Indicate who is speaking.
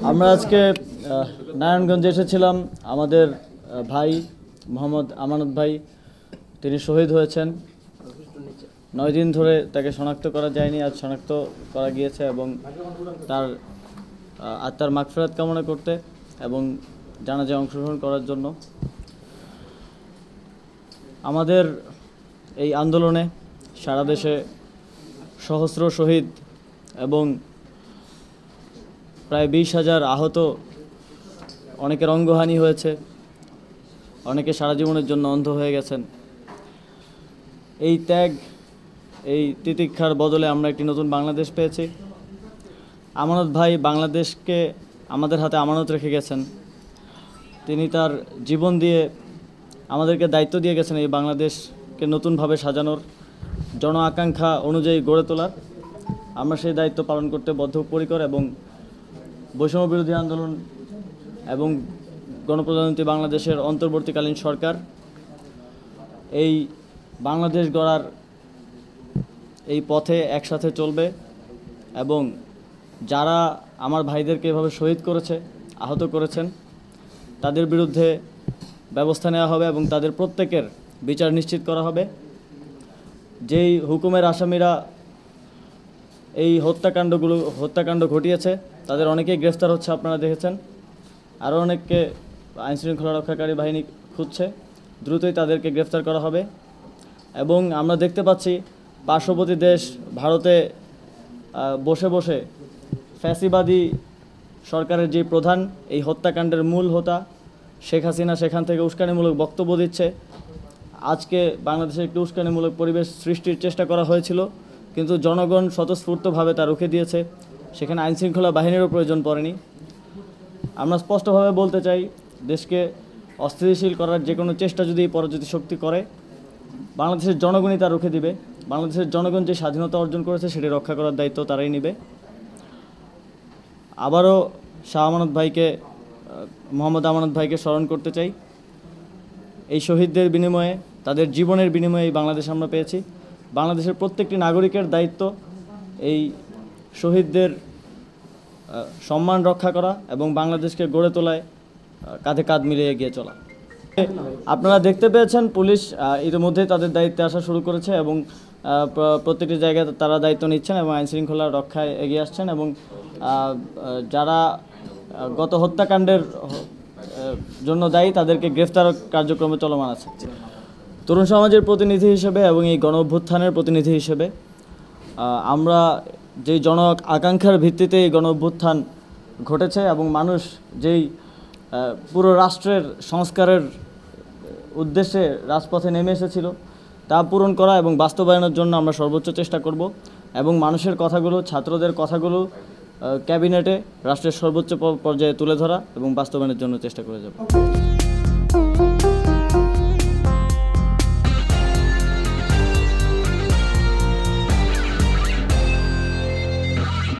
Speaker 1: আমরা আজকে নারায়ণগঞ্জে এসেছিলাম। আমাদের ভাই মোহাম্মদ আমানত ভাই, তিনি শহীদ হয়েছেন। 9 দিন ধরে তাকে শনাক্ত করা যায়নি, আজ শনাক্ত করা গিয়েছে এবং তার আত্মার মাগফিরাত কামনা করতে এবং জানাজায় অংশগ্রহণ করার জন্য। আমাদের এই আন্দোলনে সারা দেশে সহস্র শহীদ এবং প্রায় 20,000 আহত, অনেকের অঙ্গহানি হয়েছে, অনেকে সারা জীবনের জন্য অন্ধ হয়ে গেছেন। এই ত্যাগ, এই তিতিক্ষার বদলে আমরা একটি নতুন বাংলাদেশ পেয়েছি। আমানত ভাই বাংলাদেশকে আমাদের হাতে আমানত রেখে গেছেন। তিনি তার জীবন দিয়ে আমাদেরকে দায়িত্ব দিয়ে গেছেন এই বাংলাদেশকে নতুনভাবে সাজানোর, জন আকাঙ্ক্ষা অনুযায়ী গড়ে তোলার। আমরা সেই দায়িত্ব পালন করতে বদ্ধপরিকর এবং বৈষম্য বিরোধী আন্দোলন এবং গণপ্রজাতন্ত্রী বাংলাদেশের অন্তর্বর্তীকালীন সরকার এই বাংলাদেশ গড়ার এই পথে একসাথে চলবে এবং যারা আমার ভাইদেরকে এভাবে শহীদ করেছে, আহত করেছেন, তাদের বিরুদ্ধে ব্যবস্থা নেওয়া হবে এবং তাদের প্রত্যেকের বিচার নিশ্চিত করা হবে। যেই হুকুমের আসামিরা এই হত্যাকাণ্ড ঘটিয়েছে তাদের অনেকেই গ্রেফতার হচ্ছে, আপনারা দেখেছেন। আরও অনেককে আইনশৃঙ্খলা রক্ষাকারী বাহিনী খুঁজছে, দ্রুতই তাদেরকে গ্রেফতার করা হবে। এবং আমরা দেখতে পাচ্ছি পার্শ্ববর্তী দেশ ভারতে বসে বসে ফ্যাসিবাদী সরকারের যে প্রধান, এই হত্যাকাণ্ডের মূল হোতা শেখ হাসিনা, সেখান থেকে উস্কানিমূলক বক্তব্য দিচ্ছে। আজকে বাংলাদেশে একটি উস্কানিমূলক পরিবেশ সৃষ্টির চেষ্টা করা হয়েছিল, কিন্তু জনগণ স্বতঃস্ফূর্তভাবে তা রুখে দিয়েছে। সেখানে আইনশৃঙ্খলা বাহিনীরও প্রয়োজন পড়েনি। আমরা স্পষ্টভাবে বলতে চাই, দেশকে অস্থিতিশীল করার যে কোনো চেষ্টা যদি পরাজিত শক্তি করে, বাংলাদেশের জনগণই তা রুখে দিবে। বাংলাদেশের জনগণ যে স্বাধীনতা অর্জন করেছে সেটি রক্ষা করার দায়িত্ব তারাই নেবে। আবারও শাহ আমানত ভাইকে, মোহাম্মদ আমানত ভাইকে স্মরণ করতে চাই। এই শহীদদের বিনিময়ে, তাদের জীবনের বিনিময়ে এই বাংলাদেশ আমরা পেয়েছি। বাংলাদেশের প্রত্যেকটি নাগরিকের দায়িত্ব এই শহীদদের সম্মান রক্ষা করা এবং বাংলাদেশকে গড়ে তোলায় কাঁধে কাঁধ মিলিয়ে এগিয়ে চলা। আপনারা দেখতে পেয়েছেন পুলিশ ইতিমধ্যেই তাদের দায়িত্বে আসা শুরু করেছে এবং প্রত্যেকটি জায়গায় তারা দায়িত্ব নিচ্ছেন এবং আইনশৃঙ্খলা রক্ষায় এগিয়ে আসছেন এবং যারা গত হত্যাকাণ্ডের জন্য দায়ী তাদেরকে গ্রেফতার কার্যক্রমে চলমান আছে। তরুণ সমাজের প্রতিনিধি হিসেবে এবং এই গণ অভ্যুত্থানের প্রতিনিধি হিসেবে আমরা যেই জন আকাঙ্ক্ষার ভিত্তিতে এই গণ অভ্যুত্থান ঘটেছে এবং মানুষ যেই পুরো রাষ্ট্রের সংস্কারের উদ্দেশ্যে রাজপথে নেমে এসেছিল, তা পূরণ করা এবং বাস্তবায়নের জন্য আমরা সর্বোচ্চ চেষ্টা করব এবং মানুষের কথাগুলো, ছাত্রদের কথাগুলো ক্যাবিনেটে রাষ্ট্রের সর্বোচ্চ পর্যায়ে তুলে ধরা এবং বাস্তবায়নের জন্য চেষ্টা করে যাব।